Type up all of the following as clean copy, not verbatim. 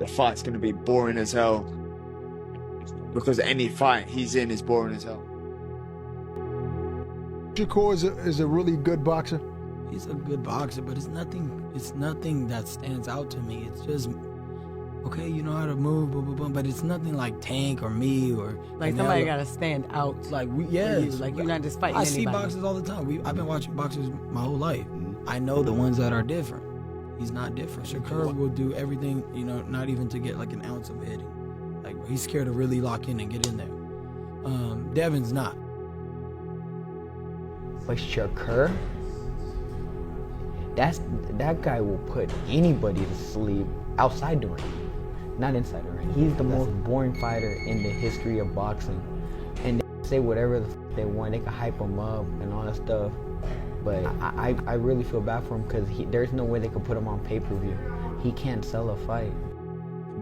the fight's going to be boring as hell. Because any fight he's in is boring as hell. Shakur is a really good boxer. He's a good boxer, but it's nothing that stands out to me. It's just, okay, you know how to move, boom, boom, boom, but it's nothing like Tank or me or like somebody got to stand out. Like like you're not just fighting I anybody. see boxers all the time. I've been watching boxers my whole life. I know the ones that are different. He's not different. Shakur will do everything, you know, not even to get like an ounce of hitting. Like he's scared to really lock in and get in there. Devin's not. But Shakur, that guy will put anybody to sleep outside the ring, not inside the ring. He's the most boring fighter in the history of boxing. And they say whatever they want, they can hype him up and all that stuff. But I really feel bad for him because there's no way they could put him on pay-per-view. He can't sell a fight.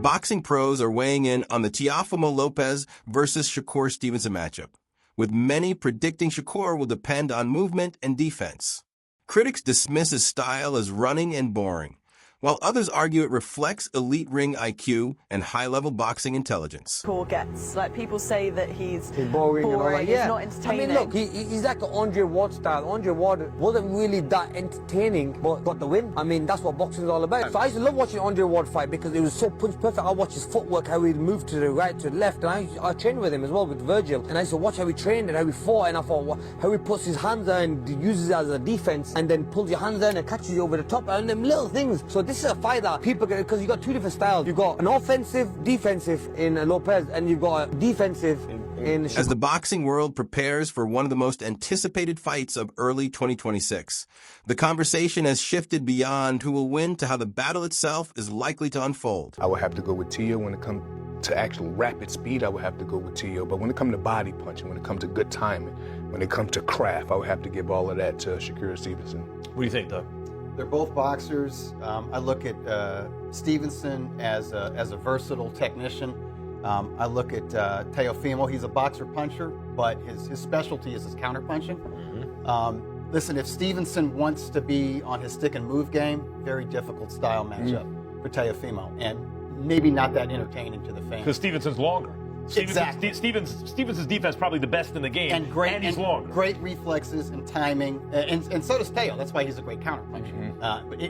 Boxing pros are weighing in on the Teofimo Lopez versus Shakur Stevenson matchup, with many predicting Shakur will depend on movement and defense. Critics dismiss his style as running and boring, while others argue it reflects elite ring IQ and high-level boxing intelligence. Shakur gets, like, people say that he's boring and all that. he's not entertaining. I mean, look, he's like an Andre Ward style. Andre Ward wasn't really that entertaining, but got the win. I mean, that's what boxing is all about. So I used to love watching Andre Ward fight because it was so punch perfect. I watched his footwork, how he'd move to the right, to the left, and I trained with him as well, with Virgil. And I used to watch how he trained and how he fought, and I thought, how he puts his hands there and uses it as a defense, and then pulls your hands down and catches you over the top, and them little things. So this is a fight that people, because you got two different styles. You've got an offensive, defensive in Lopez, and you've got a defensive in Shakur. As the boxing world prepares for one of the most anticipated fights of early 2026, the conversation has shifted beyond who will win to how the battle itself is likely to unfold. I would have to go with Teo. When it comes to actual rapid speed, I would have to go with Teo. But when it comes to body punching, when it comes to good timing, when it comes to craft, I would have to give all of that to Shakur Stevenson. What do you think, Doug? They're both boxers. I look at Stevenson as a versatile technician. I look at Teofimo. He's a boxer puncher, but his specialty is his counter punching. Listen, if Stevenson wants to be on his stick and move game, very difficult style matchup for Teofimo, and maybe not that entertaining to the fans. Because Stevenson's longer. Exactly. Stevenson's defense probably the best in the game, and he's longer. Great reflexes and timing, and so does Teo. That's why he's a great counter puncher.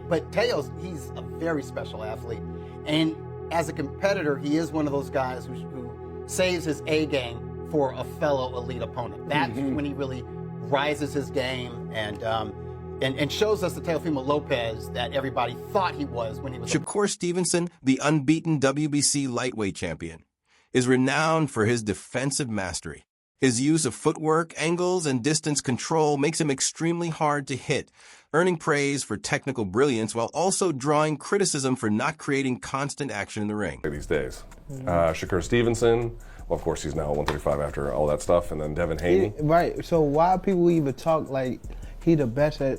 But Teo's, he's a very special athlete, and as a competitor, he is one of those guys who saves his A game for a fellow elite opponent. That's when he really rises his game and shows us the Teofimo Lopez that everybody thought he was when he was. Shakur Stevenson, the unbeaten WBC lightweight champion, is renowned for his defensive mastery. His use of footwork, angles, and distance control makes him extremely hard to hit, earning praise for technical brilliance while also drawing criticism for not creating constant action in the ring. These days. Shakur Stevenson, well, of course, he's now 135 after all that stuff, and then Devin Haney. Right, so why people even talk like he the best at,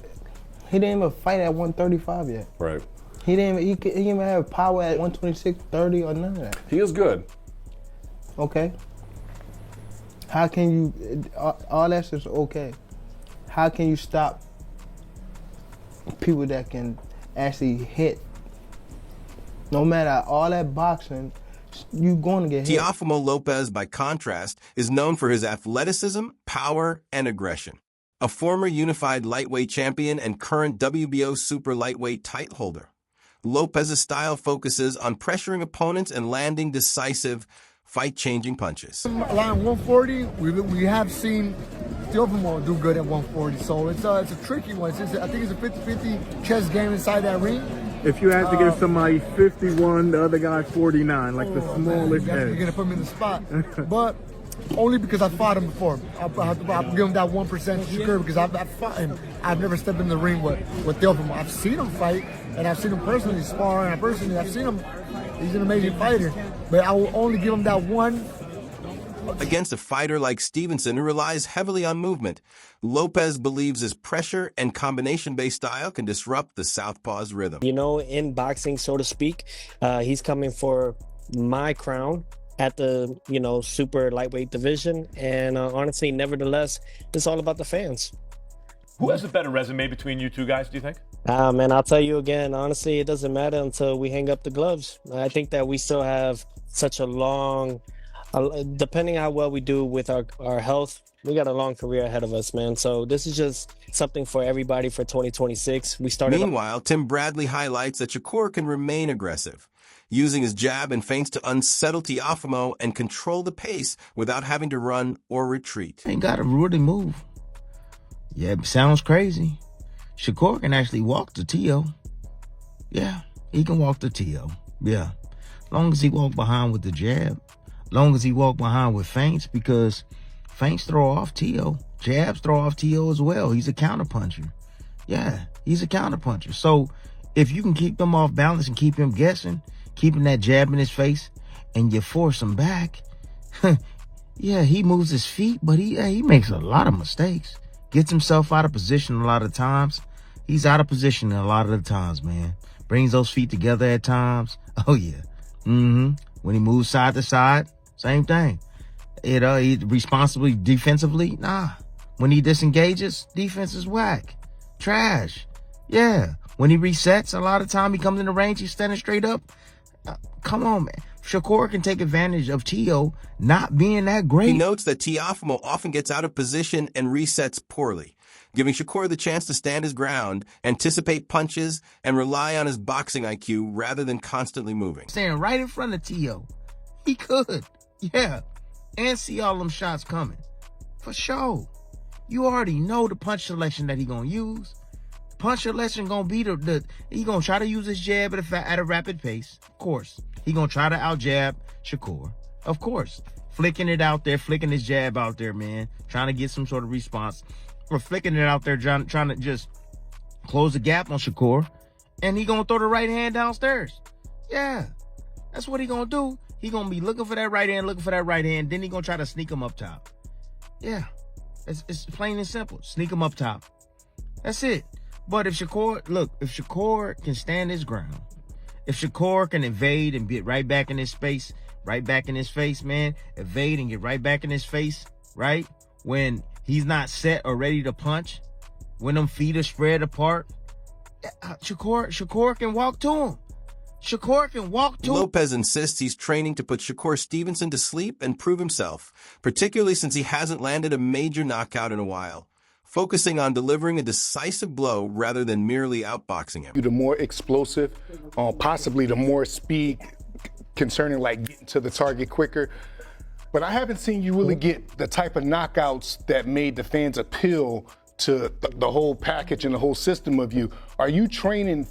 he didn't even fight at 135 yet. Right. He didn't even have power at 126, 30, or none of that. He is good. Okay. How can you, all that's just okay. How can you stop people that can actually hit? No matter all that boxing, you're going to get hit. Teofimo Lopez, by contrast, is known for his athleticism, power, and aggression. A former unified lightweight champion and current WBO super lightweight title holder, Lopez's style focuses on pressuring opponents and landing decisive, fight-changing punches. Around 140, we have seen Teofimo do good at 140, so it's a tricky one. I think it's a 50-50 chess game inside that ring. If you had to give somebody 51, the other guy 49, like the smallest edge. You're going to put me in the spot. But only because I fought him before. I'll give him that 1% Shakur because I've fought him. I've never stepped in the ring with Teofimo. I've seen him fight, and I've seen him personally spar, and I've seen him. He's an amazing fighter. But I will only give him that one. Against a fighter like Stevenson, who relies heavily on movement, Lopez believes his pressure and combination-based style can disrupt the southpaw's rhythm. You know, in boxing, so to speak, he's coming for my crown at the, super lightweight division. And honestly, nevertheless, it's all about the fans. Who has a better resume between you two guys, do you think? Man, I'll tell you again, honestly, it doesn't matter until we hang up the gloves. I think that we still have such a long, depending how well we do with our health, we got a long career ahead of us, man. So this is just something for everybody for 2026. Meanwhile, Tim Bradley highlights that Shakur can remain aggressive, using his jab and feints to unsettle Teofimo and control the pace without having to run or retreat. Ain't got to really move. Yeah, it sounds crazy. Shakur can actually walk to Teo. Yeah, he can walk to Teo. Yeah, long as he walk behind with the jab, long as he walk behind with feints, because feints throw off Teo. Jabs throw off Teo as well. He's a counterpuncher. Yeah, he's a counterpuncher. So if you can keep him off balance and keep him guessing, keeping that jab in his face, and you force him back, yeah, he moves his feet, but he makes a lot of mistakes. Gets himself out of position a lot of times. He's out of position a lot of the times, man. Brings those feet together at times. Oh, yeah. When he moves side to side, same thing. He responsibly defensively, nah. When he disengages, defense is whack. Trash. Yeah. When he resets, a lot of time he comes in the range, he's standing straight up. Come on, man. Shakur can take advantage of Teo not being that great. He notes that Teofimo often gets out of position and resets poorly, giving Shakur the chance to stand his ground, anticipate punches, and rely on his boxing IQ rather than constantly moving. Standing right in front of Teo. He could. Yeah. And see all them shots coming. For sure. You already know the punch selection that he gonna use. Punch selection gonna be he gonna try to use his jab at a rapid pace. Of course. He gonna try to out jab Shakur. Of course. Flicking it out there, flicking his jab out there, man. Trying to get some sort of response. Or flicking it out there, trying to just close the gap on Shakur. And he gonna throw the right hand downstairs. Yeah. That's what he gonna do. He gonna be looking for that right hand, then he gonna try to sneak him up top. Yeah. It's plain and simple. Sneak him up top. That's it. But if Shakur can stand his ground, if Shakur can evade and get right back in his face, man, evade and get right back in his face, right? When he's not set or ready to punch, when them feet are spread apart, Shakur can walk to him. Shakur can walk to him. Lopez insists he's training to put Shakur Stevenson to sleep and prove himself, particularly since he hasn't landed a major knockout in a while, focusing on delivering a decisive blow rather than merely outboxing him. The more explosive, possibly the more speed concerning like getting to the target quicker. But I haven't seen you really get the type of knockouts that made the fans appeal to the whole package and the whole system of you. Are you training?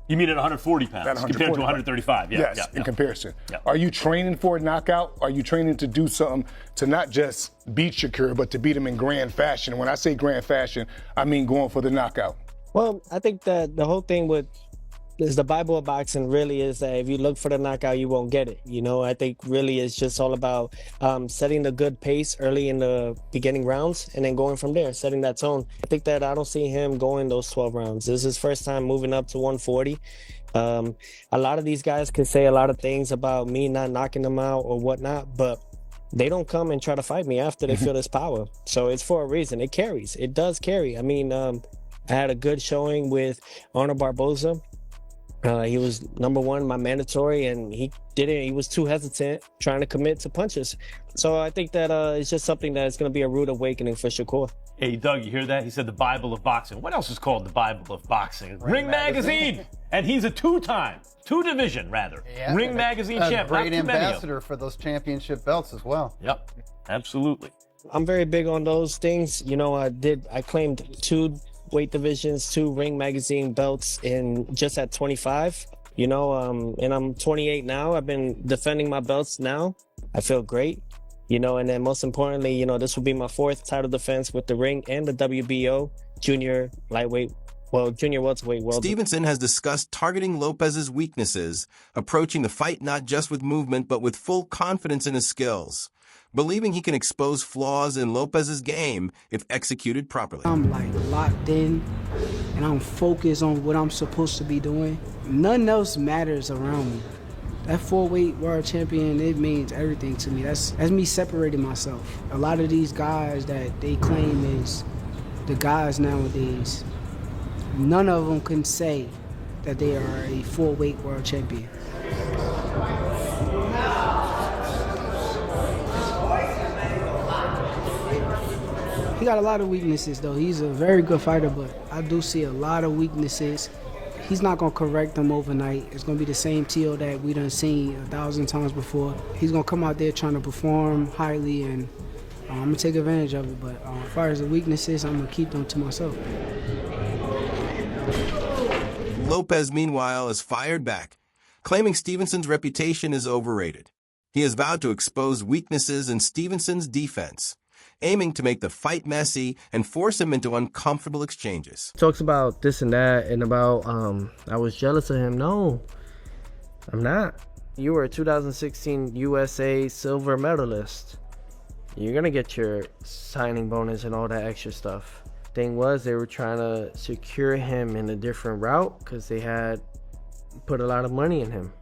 You mean at 140 pounds compared to 135? Yeah, yes, in comparison. Yeah. Are you training for a knockout? Are you training to do something to not just beat Shakur, but to beat him in grand fashion? And when I say grand fashion, I mean going for the knockout. Well, I think that the whole thing is the Bible of boxing really is that if you look for the knockout, you won't get it. You know, I think really it's just all about setting the good pace early in the beginning rounds and then going from there, setting that tone. I think that I don't see him going those 12 rounds. This is his first time moving up to 140. A lot of these guys can say a lot of things about me not knocking them out or whatnot, but they don't come and try to fight me after they feel this power. So it's for a reason. It carries. It does carry. I mean, I had a good showing with Arnold Barboza. He was #1, my mandatory, and he was too hesitant trying to commit to punches. So I think that it's just something that's going to be a rude awakening for Shakur. Hey, Doug, you hear that? He said the Bible of boxing. What else is called the Bible of boxing? Ring Magazine. And he's a two-division Ring Magazine champ. Great ambassador for those championship belts as well. Yep, absolutely. I'm very big on those things. You know, I claimed 2 weight divisions, 2 Ring Magazine belts just at 25, you know, and I'm 28 now. I've been defending my belts now. I feel great, you know, and then most importantly, you know, this will be my 4th title defense with the Ring and the WBO junior lightweight, junior welterweight world. Stevenson has discussed targeting Lopez's weaknesses, approaching the fight not just with movement, but with full confidence in his skills, believing he can expose flaws in Lopez's game if executed properly. I'm like locked in and I'm focused on what I'm supposed to be doing. Nothing else matters around me. That 4-weight world champion, it means everything to me. That's me separating myself. A lot of these guys that they claim is the guys nowadays, none of them can say that they are a full-weight world champion. He got a lot of weaknesses, though. He's a very good fighter, but I do see a lot of weaknesses. He's not going to correct them overnight. It's going to be the same Teo that we done seen 1,000 times before. He's going to come out there trying to perform highly, and I'm going to take advantage of it. But as far as the weaknesses, I'm going to keep them to myself. Lopez, meanwhile, is fired back, claiming Stevenson's reputation is overrated. He has vowed to expose weaknesses in Stevenson's defense, aiming to make the fight messy and force him into uncomfortable exchanges. Talks about this and that and about I was jealous of him. No, I'm not. You were a 2016 USA silver medalist. You're gonna get your signing bonus and all that extra stuff. Thing was, they were trying to secure him in a different route because they had put a lot of money in him.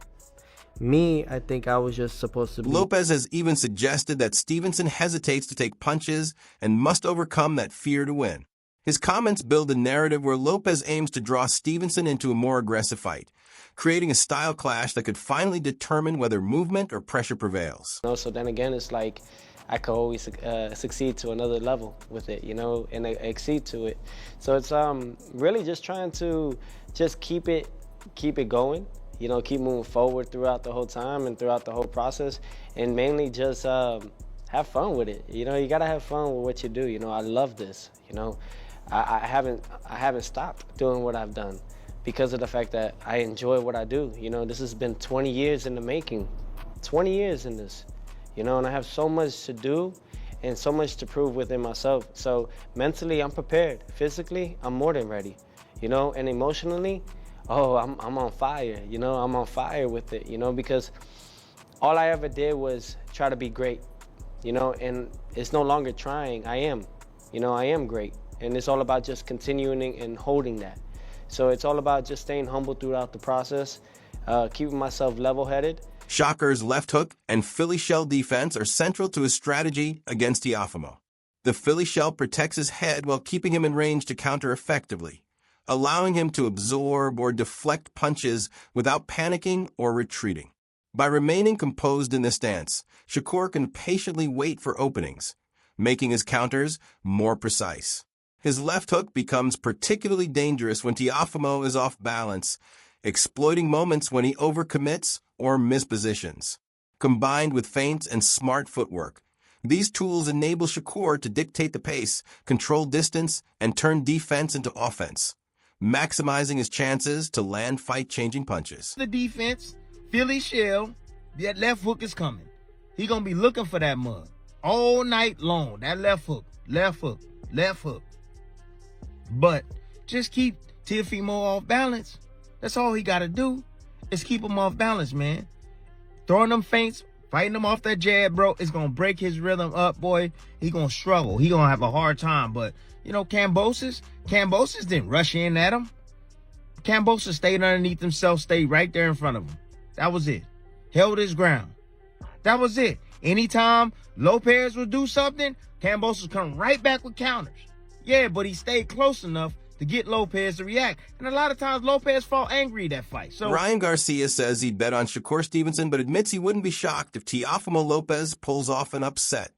Me, I think I was just supposed to be... Lopez has even suggested that Stevenson hesitates to take punches and must overcome that fear to win. His comments build a narrative where Lopez aims to draw Stevenson into a more aggressive fight, creating a style clash that could finally determine whether movement or pressure prevails. So then again, it's like I could always succeed to another level with it, and exceed to it. So it's really just trying to just keep it going. Keep moving forward throughout the whole time and throughout the whole process, and mainly just have fun with it. You gotta have fun with what you do. I love this. I haven't stopped doing what I've done because of the fact that I enjoy what I do. This has been 20 years in the making, 20 years in this. And I have so much to do and so much to prove within myself. So mentally, I'm prepared. Physically, I'm more than ready. And emotionally, I'm on fire, I'm on fire with it, because all I ever did was try to be great, and it's no longer trying. I am great, and it's all about just continuing and holding that. So it's all about just staying humble throughout the process, keeping myself level-headed. Shakur's left hook and Philly shell defense are central to his strategy against Teofimo. The Philly shell protects his head while keeping him in range to counter effectively, allowing him to absorb or deflect punches without panicking or retreating. By remaining composed in this stance, Shakur can patiently wait for openings, making his counters more precise. His left hook becomes particularly dangerous when Teofimo is off balance, exploiting moments when he overcommits or mispositions. Combined with feints and smart footwork, these tools enable Shakur to dictate the pace, control distance, and turn defense into offense, maximizing his chances to land fight-changing punches. The defense, Philly shell, that left hook is coming. He gonna be looking for that mug all night long. That left hook, left hook, left hook. But just keep Teofimo off balance. That's all he gotta do is keep him off balance, man. Throwing them feints, fighting him off that jab, bro, it's gonna break his rhythm up, boy. He gonna struggle. He gonna have a hard time, but Kambosos didn't rush in at him. Kambosos stayed underneath himself, stayed right there in front of him. That was it. Held his ground. That was it. Anytime Lopez would do something, Kambosos come right back with counters. Yeah, but he stayed close enough to get Lopez to react. And a lot of times Lopez fought angry that fight. So Ryan Garcia says he'd bet on Shakur Stevenson, but admits he wouldn't be shocked if Teofimo Lopez pulls off an upset.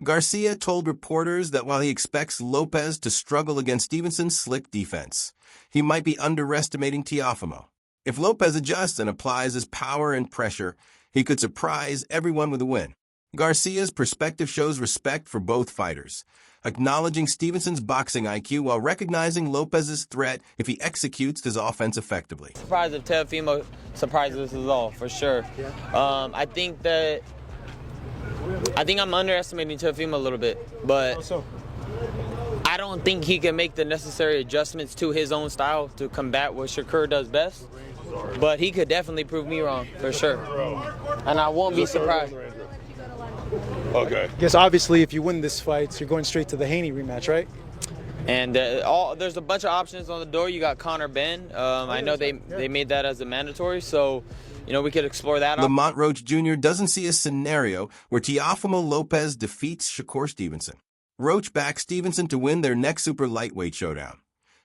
Garcia told reporters that while he expects Lopez to struggle against Stevenson's slick defense, he might be underestimating Teofimo. If Lopez adjusts and applies his power and pressure, he could surprise everyone with a win. Garcia's perspective shows respect for both fighters, acknowledging Stevenson's boxing IQ while recognizing Lopez's threat if he executes his offense effectively. Surprised if Teofimo surprises us all, for sure. I think I'm underestimating Teofimo a little bit, but I don't think he can make the necessary adjustments to his own style to combat what Shakur does best. But he could definitely prove me wrong, for sure. And I won't be surprised. Okay. Guess obviously if you win this fight, you're going straight to the Haney rematch, right? And there's a bunch of options on the door. You got Conor Ben. I know they made that as a mandatory, so we could explore that. Lamont Roach Jr. doesn't see a scenario where Teofimo Lopez defeats Shakur Stevenson. Roach backed Stevenson to win their next super lightweight showdown,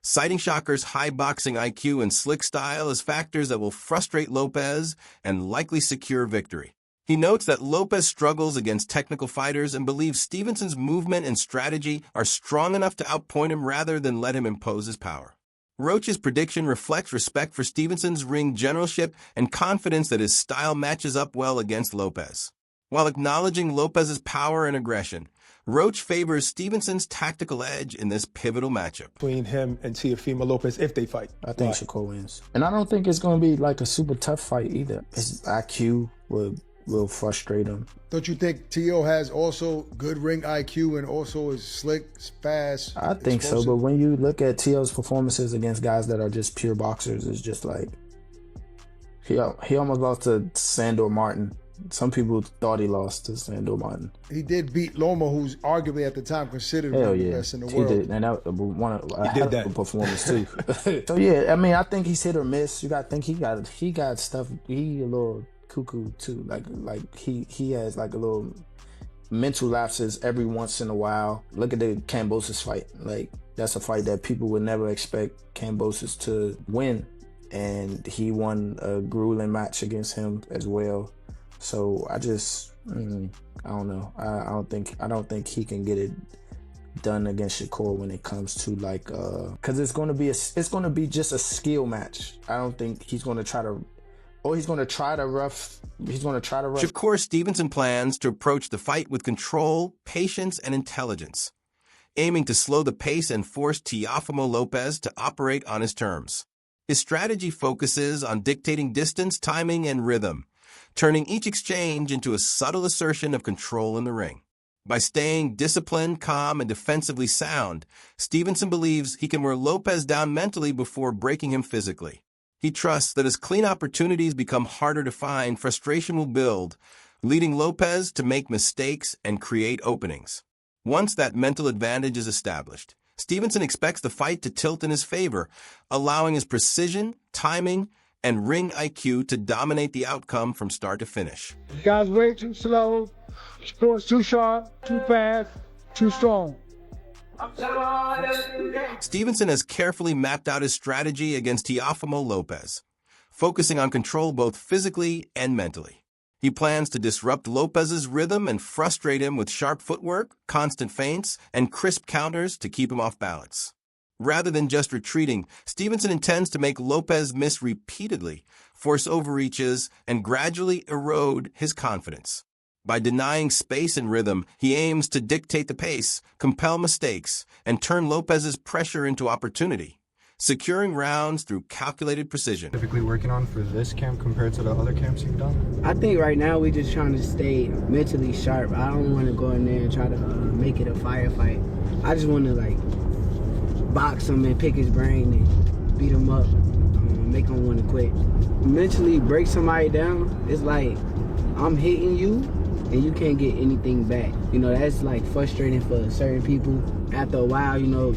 citing Shakur's high boxing IQ and slick style as factors that will frustrate Lopez and likely secure victory. He notes that Lopez struggles against technical fighters and believes Stevenson's movement and strategy are strong enough to outpoint him rather than let him impose his power. Roach's prediction reflects respect for Stevenson's ring generalship and confidence that his style matches up well against Lopez. While acknowledging Lopez's power and aggression, Roach favors Stevenson's tactical edge in this pivotal matchup. Between him and Teofimo Lopez, if they fight. I think Shakur wins. And I don't think it's going to be like a super tough fight either. His IQ will frustrate him. Don't you think Teo has also good ring IQ and also is slick, fast? I think so, but when you look at Teo's performances against guys that are just pure boxers, it's just like he almost lost to Sandor Martin. Some people thought he lost to Sandor Martin. He did beat Loma, who's arguably at the time considered one of the best in the world. He did, and that was one of a hell of a performance too. So yeah, I mean, I think he's hit or miss. You got to think he got stuff. He a little cuckoo too. Like he has like a little mental lapses every once in a while. Look at the Kambosos fight. Like that's a fight that people would never expect Kambosos to win, and he won a grueling match against him as well. So I just I don't know. I don't think he can get it done against Shakur when it comes to like because it's gonna be just a skill match. I don't think he's gonna try to. Or he's going to try to rough. Shakur Stevenson plans to approach the fight with control, patience, and intelligence, aiming to slow the pace and force Teofimo Lopez to operate on his terms. His strategy focuses on dictating distance, timing, and rhythm, turning each exchange into a subtle assertion of control in the ring. By staying disciplined, calm, and defensively sound, Stevenson believes he can wear Lopez down mentally before breaking him physically. He trusts that as clean opportunities become harder to find, frustration will build, leading Lopez to make mistakes and create openings. Once that mental advantage is established, Stevenson expects the fight to tilt in his favor, allowing his precision, timing, and ring IQ to dominate the outcome from start to finish. Guys way too slow, Shakur's too sharp, too fast, too strong. Stevenson has carefully mapped out his strategy against Teofimo Lopez, focusing on control both physically and mentally. He plans to disrupt Lopez's rhythm and frustrate him with sharp footwork, constant feints, and crisp counters to keep him off balance. Rather than just retreating, Stevenson intends to make Lopez miss repeatedly, force overreaches, and gradually erode his confidence. By denying space and rhythm, he aims to dictate the pace, compel mistakes, and turn Lopez's pressure into opportunity, securing rounds through calculated precision. Typically working on for this camp compared to the other camps you've done? I think right now we're just trying to stay mentally sharp. I don't want to go in there and try to make it a firefight. I just want to like box him and pick his brain and beat him up, make him want to quit. Mentally break somebody down, it's like I'm hitting you and you can't get anything back. You know, that's like frustrating for certain people. After a while, you know.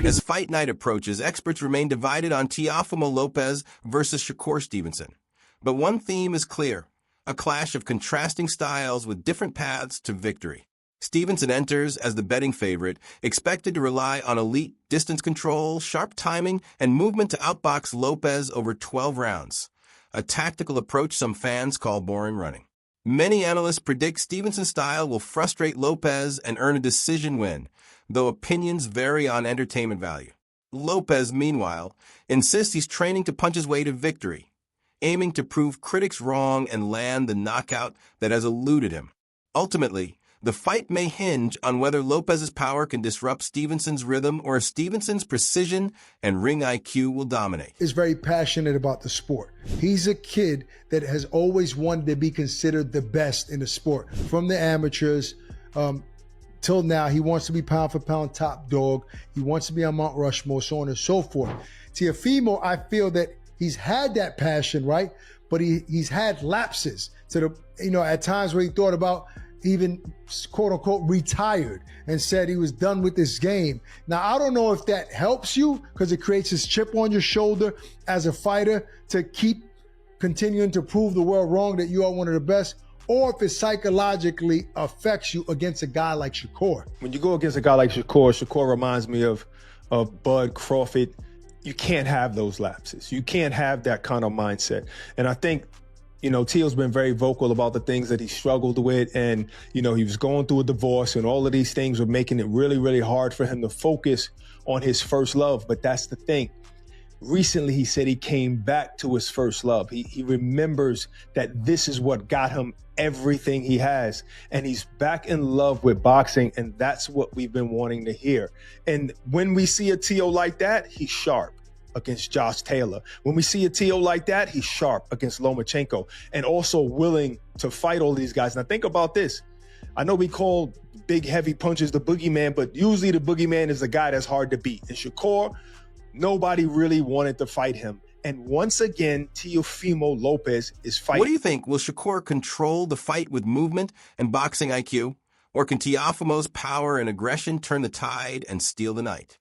As fight night approaches, experts remain divided on Teofimo Lopez versus Shakur Stevenson. But one theme is clear, a clash of contrasting styles with different paths to victory. Stevenson enters as the betting favorite, expected to rely on elite distance control, sharp timing, and movement to outbox Lopez over 12 rounds, a tactical approach some fans call boring running. Many analysts predict Stevenson's style will frustrate Lopez and earn a decision win, though opinions vary on entertainment value. Lopez, meanwhile, insists he's training to punch his way to victory, aiming to prove critics wrong and land the knockout that has eluded him. Ultimately, the fight may hinge on whether Lopez's power can disrupt Stevenson's rhythm or if Stevenson's precision and ring IQ will dominate. Is very passionate about the sport. He's a kid that has always wanted to be considered the best in the sport. From the amateurs till now, he wants to be pound for pound top dog. He wants to be on Mount Rushmore, so on and so forth. Teofimo, I feel that he's had that passion, right? But he's had lapses to the, you know, at times where he thought about even quote unquote retired and said he was done with this game. Now, I don't know if that helps you because it creates this chip on your shoulder as a fighter to keep continuing to prove the world wrong that you are one of the best, or if it psychologically affects you against a guy like Shakur. When you go against a guy like Shakur reminds me of Bud Crawford. You can't have those lapses. You can't have that kind of mindset. And I think, you know, Teo's been very vocal about the things that he struggled with. And, you know, he was going through a divorce and all of these things were making it really, really hard for him to focus on his first love. But that's the thing. Recently, he said he came back to his first love. He remembers that this is what got him everything he has. And he's back in love with boxing. And that's what we've been wanting to hear. And when we see a Teo like that, he's sharp against Josh Taylor. When we see a Teo like that, he's sharp against Lomachenko and also willing to fight all these guys. Now think about this. I know we call big, heavy punches the boogeyman, but usually the boogeyman is the guy that's hard to beat. And Shakur, nobody really wanted to fight him. And once again, Teofimo Lopez is fighting. What do you think? Will Shakur control the fight with movement and boxing IQ? Or can Teofimo's power and aggression turn the tide and steal the night?